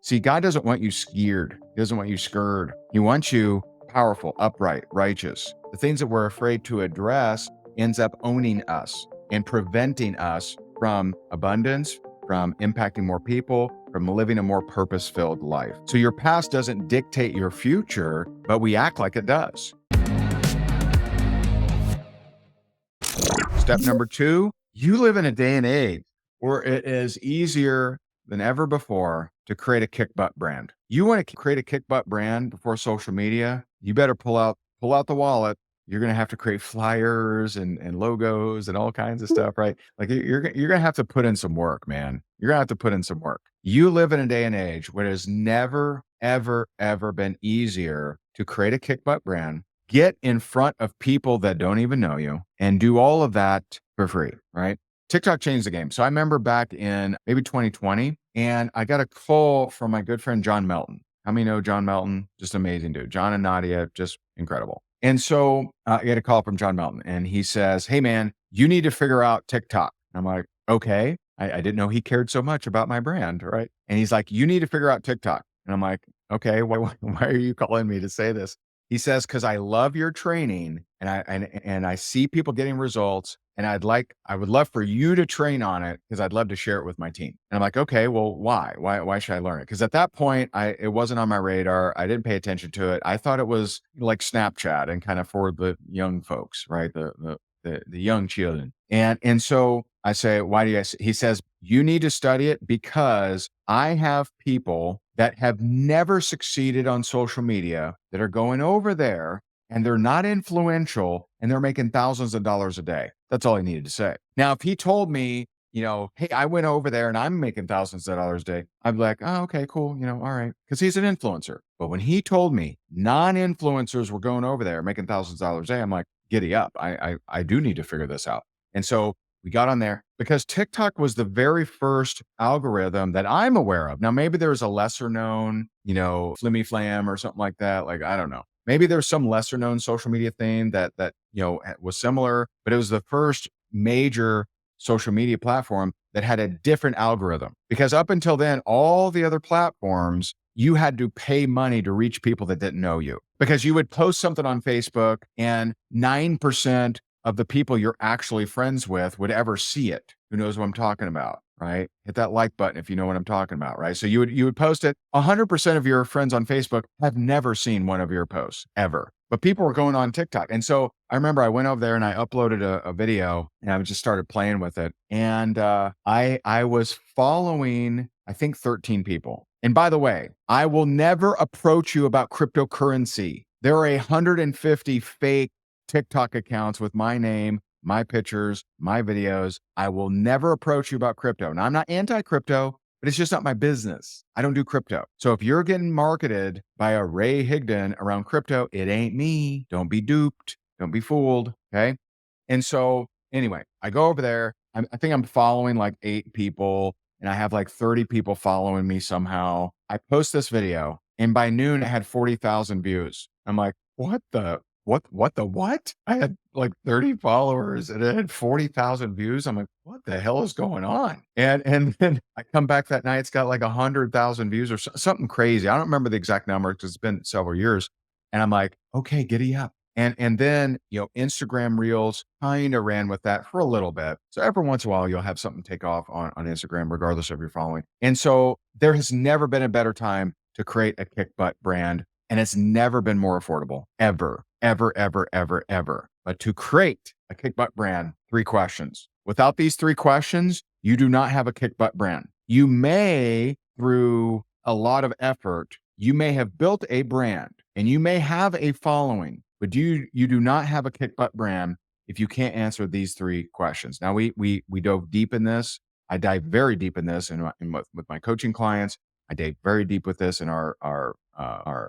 See, God doesn't want you scared. He doesn't want you scared. He wants you powerful, upright, righteous. The things that we're afraid to address ends up owning us and preventing us from abundance, from impacting more people, from living a more purpose-filled life. So your past doesn't dictate your future, but we act like it does. Step number 2, you live in a day and age where it is easier than ever before to create a kick butt brand. You want to create a kick butt brand before social media, you better pull out the wallet. You're going to have to create flyers and logos and all kinds of stuff, right? Like you're going to have to put in some work, man. You're going to have to put in some work. You live in a day and age where it has never, ever, ever been easier to create a kick butt brand, get in front of people that don't even know you, and do all of that for free, right? TikTok changed the game. So I remember back in maybe 2020, and I got a call from my good friend, John Melton. How many know John Melton? Just amazing dude. John and Nadia, just incredible. And so I get a call from John Melton, and he says, hey man, you need to figure out TikTok. I'm like, okay. I didn't know he cared so much about my brand, right? And he's like, you need to figure out TikTok. And I'm like, okay, why are you calling me to say this? He says, because I love your training and I see people getting results, and I would love for you to train on it because I'd love to share it with my team. And I'm like, okay, well, why? Why should I learn it? Because at that point, it wasn't on my radar. I didn't pay attention to it. I thought it was like Snapchat and kind of for the young folks, right? The young children. And so I say, why do you? He says, you need to study it because I have people that have never succeeded on social media that are going over there and they're not influential and they're making thousands of dollars a day. That's all he needed to say. Now, if he told me, hey, I went over there and I'm making thousands of dollars a day, I'd be like, oh, okay, cool. All right. Because he's an influencer. But when he told me non-influencers were going over there making thousands of dollars a day, I'm like, giddy up. I do need to figure this out. And so we got on there because TikTok was the very first algorithm that I'm aware of. Now, maybe there's a lesser known, Flimmy Flam or something like that. Like, I don't know. Maybe there's some lesser known social media thing that was similar, but it was the first major social media platform that had a different algorithm. Because up until then, all the other platforms, you had to pay money to reach people that didn't know you. Because you would post something on Facebook and 9% of the people you're actually friends with would ever see it. Who knows what I'm talking about, right? Hit that like button if you know what I'm talking about, right? So you would post it. 100% of your friends on Facebook have never seen one of your posts ever, but people were going on TikTok. And so I remember I went over there and I uploaded a video and I just started playing with it. And I was following, I think 13 people. And by the way, I will never approach you about cryptocurrency. There are 150 fake TikTok accounts with my name, my pictures, my videos. I will never approach you about crypto. Now, I'm not anti-crypto, but it's just not my business. I don't do crypto. So if you're getting marketed by a Ray Higdon around crypto, it ain't me. Don't be duped. Don't be fooled. Okay. And so anyway, I go over there. I think I'm following like 8 people and I have like 30 people following me somehow. I post this video and by noon it had 40,000 views. I'm like, what the what? I had like 30 followers and it had 40,000 views. I'm like, what the hell is going on? And then I come back that night, it's got like 100,000 views or something crazy. I don't remember the exact number because it's been several years. And I'm like, okay, giddy up. And then, Instagram Reels kind of ran with that for a little bit. So every once in a while, you'll have something take off on Instagram, regardless of your following. And so there has never been a better time to create a kick butt brand. And it's never been more affordable, ever. But to create a kick butt brand, 3 questions. Without these 3 questions, you do not have a kick butt brand. You may, through a lot of effort, you may have built a brand and you may have a following, but you do not have a kick butt brand if you can't answer these 3 questions. Now we dove deep in this. I dive very deep in this with my coaching clients. I dive very deep with this in our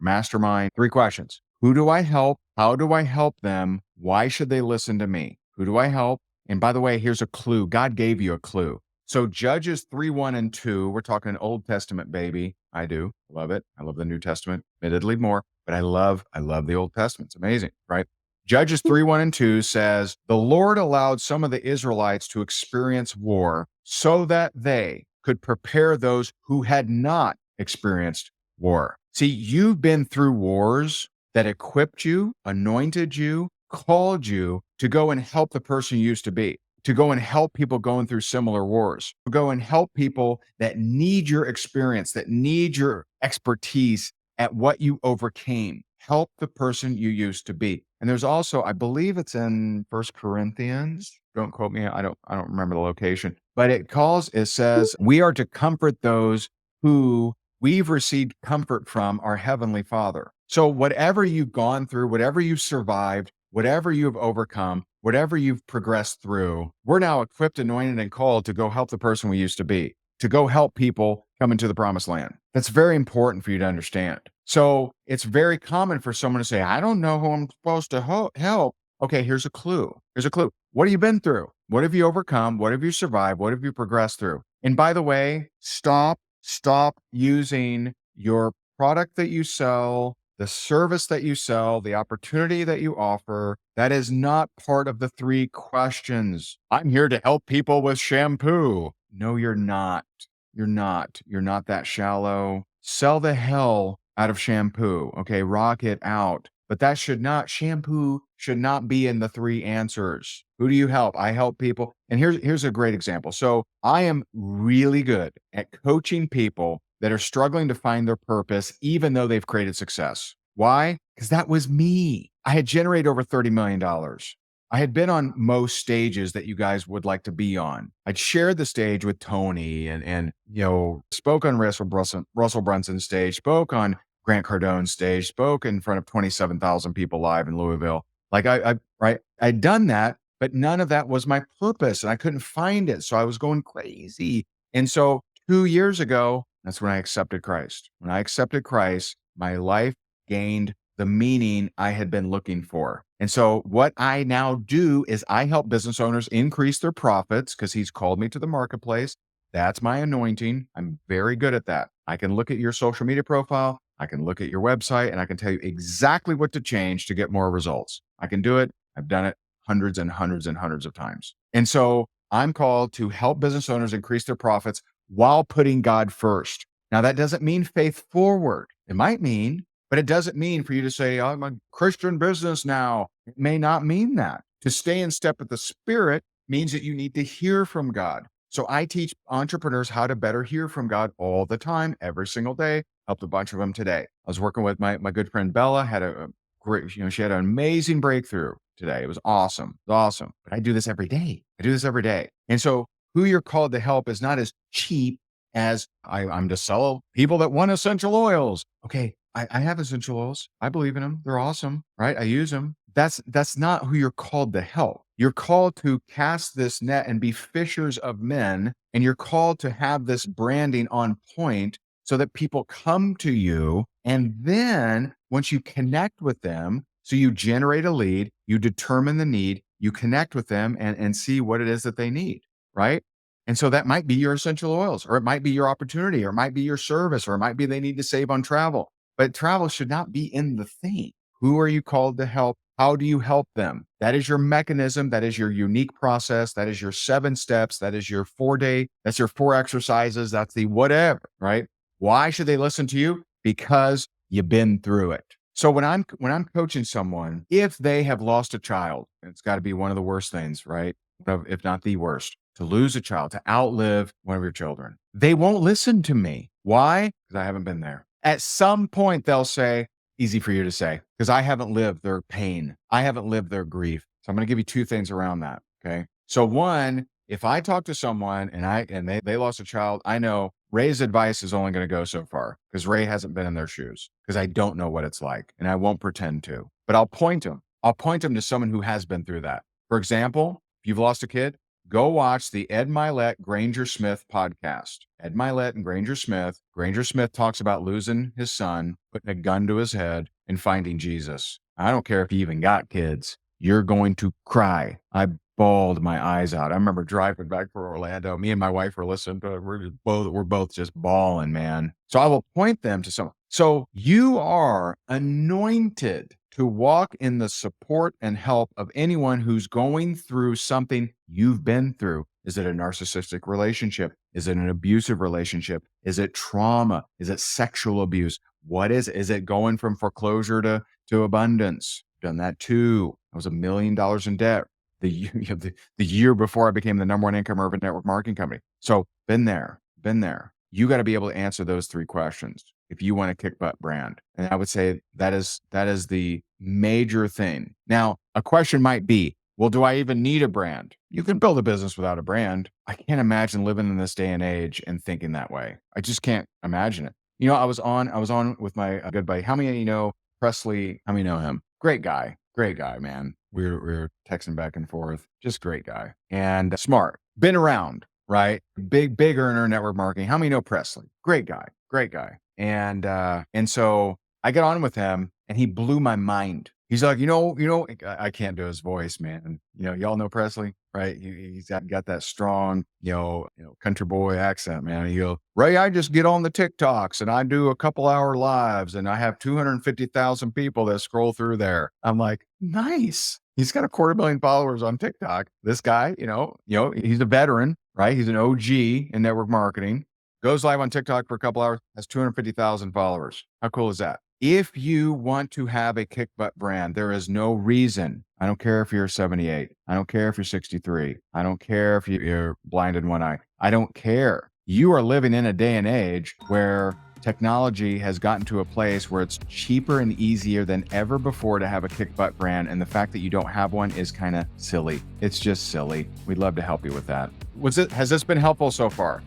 mastermind. 3 questions. Who do I help? How do I help them? Why should they listen to me? Who do I help? And by the way, here's a clue. God gave you a clue. So Judges 3:1 and 2, we're talking Old Testament, baby. I do. Love it. I love the New Testament, admittedly more, but I love the Old Testament. It's amazing, right? Judges 3:1 and 2 says, the Lord allowed some of the Israelites to experience war so that they could prepare those who had not experienced war. See, you've been through wars that equipped you, anointed you, called you to go and help the person you used to be, to go and help people going through similar wars, to go and help people that need your experience, that need your expertise at what you overcame. Help the person you used to be. And there's also, I believe it's in First Corinthians. Don't quote me. I don't remember the location, but it says, we are to comfort those who we've received comfort from our Heavenly Father. So whatever you've gone through, whatever you've survived, whatever you've overcome, whatever you've progressed through, we're now equipped, anointed, and called to go help the person we used to be, to go help people come into the promised land. That's very important for you to understand. So it's very common for someone to say, I don't know who I'm supposed to help. Okay, here's a clue. Here's a clue. What have you been through? What have you overcome? What have you survived? What have you progressed through? And by the way, stop using your product that you sell, the service that you sell, the opportunity that you offer. That is not part of the 3 questions. I'm here to help people with shampoo. No, you're not. You're not. You're not that shallow. Sell the hell out of shampoo. Okay, rock it out. But shampoo should not be in the 3 answers. Who do you help? I help people. And here's a great example. So I am really good at coaching people that are struggling to find their purpose, even though they've created success. Why? Because that was me. I had generated over $30 million. I had been on most stages that you guys would like to be on. I'd shared the stage with Tony and spoke on Russell Brunson's stage, spoke on Grant Cardone's stage, spoke in front of 27,000 people live in Louisville. Like I'd done that, but none of that was my purpose and I couldn't find it. So I was going crazy. And so 2 years ago, that's when I accepted Christ. When I accepted Christ, my life gained the meaning I had been looking for. And so what I now do is I help business owners increase their profits because he's called me to the marketplace. That's my anointing. I'm very good at that. I can look at your social media profile. I can look at your website and I can tell you exactly what to change to get more results. I can do it. I've done it hundreds and hundreds and hundreds of times. And so I'm called to help business owners increase their profits while putting God first. Now, that doesn't mean faith forward. It might mean, but it doesn't mean for you to say, oh, I'm a Christian business now. It may not mean that. To stay in step with the Spirit means that you need to hear from God. So I teach entrepreneurs how to better hear from God all the time, every single day. Helped a bunch of them today. I was working with my good friend Bella, had a great, she had an amazing breakthrough today. It was awesome. It was awesome. But I do this every day. And so who you're called to help is not as cheap as I'm to sell people that want essential oils. Okay, I have essential oils. I believe in them. They're awesome, right? I use them. That's not who you're called to help. You're called to cast this net and be fishers of men, and you're called to have this branding on point so that people come to you. And then once you connect with them, so you generate a lead, you determine the need, you connect with them and see what it is that they need, right? And so that might be your essential oils, or it might be your opportunity, or it might be your service, or it might be they need to save on travel. But travel should not be in the thing. Who are you called to help? How do you help them? That is your mechanism. That is your unique process. That is your 7 steps. That is your 4-day. That's your 4 exercises. That's the whatever, right? Why should they listen to you? Because you've been through it. So when I'm coaching someone, if they have lost a child, it's got to be one of the worst things, right? If not the worst, to lose a child, to outlive one of your children. They won't listen to me. Why? Because I haven't been there. At some point, they'll say, easy for you to say, because I haven't lived their pain. I haven't lived their grief. So I'm going to give you 2 things around that. Okay. So one, if I talk to someone and they lost a child, I know Ray's advice is only going to go so far because Ray hasn't been in their shoes because I don't know what it's like and I won't pretend to, but I'll point them. I'll point them to someone who has been through that. For example, if you've lost a kid, go watch the Ed Milet, Granger Smith podcast. Ed Milet and Granger Smith. Granger Smith talks about losing his son, putting a gun to his head, and finding Jesus. I don't care if you even got kids. You're going to cry. I bawled my eyes out. I remember driving back from Orlando. Me and my wife were listening to it. We're both just bawling, man. So I will point them to someone. So you are anointed to walk in the support and help of anyone who's going through something you've been through. Is it a narcissistic relationship? Is it an abusive relationship? Is it trauma? Is it sexual abuse? What is it? Is it going from foreclosure to abundance? Done that too. I was $1 million in debt the year before I became the #1 income urban network marketing company. So been there. You got to be able to answer those 3 questions if you want a kick butt brand. And I would say that is the major thing. Now, a question might be, well, do I even need a brand? You can build a business without a brand. I can't imagine living in this day and age and thinking that way. I just can't imagine it. I was on with my good buddy. How many of you know Presley? How many know him? Great guy, man. We were texting back and forth. Just great guy and smart. Been around, right? Big earner network marketing. How many know Presley? Great guy. And so I got on with him and he blew my mind. He's like, I can't do his voice, man. Y'all know Presley, right? He's got that strong, country boy accent, man. He go, Ray, I just get on the TikToks and I do a couple hour lives and I have 250,000 people that scroll through there. I'm like, nice. He's got 250,000 followers on TikTok. This guy, he's a veteran, right? He's an OG in network marketing. Goes live on TikTok for a couple hours, has 250,000 followers. How cool is that? If you want to have a kick butt brand, there is no reason. I don't care if you're 78. I don't care if you're 63. I don't care if you're blind in one eye. I don't care. You are living in a day and age where technology has gotten to a place where it's cheaper and easier than ever before to have a kick butt brand. And the fact that you don't have one is kind of silly. It's just silly. We'd love to help you with that. Has this been helpful so far?